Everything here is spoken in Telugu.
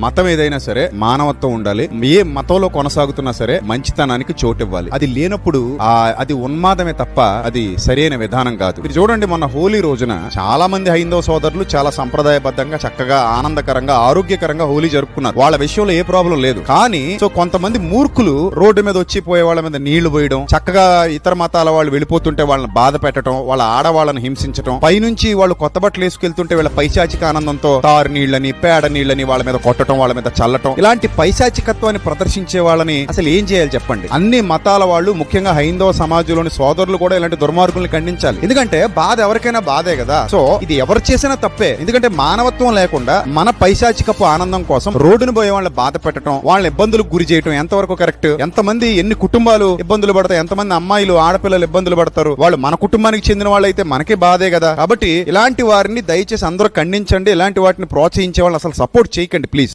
మతం ఏదైనా సరే మానవత్వం ఉండాలి. ఏ మతంలో కొనసాగుతున్నా సరే మంచితనానికి చోటు ఇవ్వాలి. అది లేనప్పుడు అది ఉన్మాదమే తప్ప అది సరైన విధానం కాదు. మీరు చూడండి, మొన్న హోలీ రోజున చాలా మంది హైందవ సోదరులు చాలా సంప్రదాయబద్ధంగా చక్కగా ఆనందకరంగా ఆరోగ్యకరంగా హోలీ జరుపుకున్నారు. వాళ్ళ విషయంలో ఏ ప్రాబ్లం లేదు. కానీ కొంతమంది మూర్ఖులు రోడ్డు మీద వచ్చి పోయే వాళ్ళ మీద నీళ్లు పోయడం, చక్కగా ఇతర మతాల వాళ్ళు వెళ్ళిపోతుంటే వాళ్ళని బాధ పెట్టడం, వాళ్ళ ఆడవాళ్ళని హింసించడం, పైనుంచి వాళ్ళు కొత్త బట్టలు వేసుకెళ్తుంటే వీళ్ళ పైశాచిక ఆనందంతో తారు నీళ్లని పేడ నీళ్లని వాళ్ళ మీద కొట్టడం, వాళ్ళ మీద చల్లటం, ఇలాంటి పైశాచికత్వాన్ని ప్రదర్శించే వాళ్ళని అసలు ఏం చేయాలి చెప్పండి? అన్ని మతాల వాళ్ళు, ముఖ్యంగా హైందవ సమాజంలోని సోదరులు కూడా ఇలాంటి దుర్మార్గుల్ని ఖండించాలి. ఎందుకంటే బాధ ఎవరికైనా బాధే కదా. సో ఇది ఎవరు చేసినా తప్పే. ఎందుకంటే మానవత్వం లేకుండా మన పైశాచికపు ఆనందం కోసం రోడ్డును పోయే వాళ్ళని బాధ పెట్టడం, వాళ్ళని ఇబ్బందులకు గురి చేయడం ఎంతవరకు కరెక్ట్? ఎంతమంది, ఎన్ని కుటుంబాలు ఇబ్బందులు పడతాయి, ఎంతమంది అమ్మాయిలు ఆడపిల్లలు ఇబ్బందులు పడతారు. వాళ్ళు మన కుటుంబానికి చెందిన వాళ్ళు అయితే మనకే బాధే కదా. కాబట్టి ఇలాంటి వారిని దయచేసి అందరూ ఖండించండి. ఇలాంటి వాటిని ప్రోత్సహించే వాళ్ళని అసలు సపోర్ట్ చేయకండి ప్లీజ్.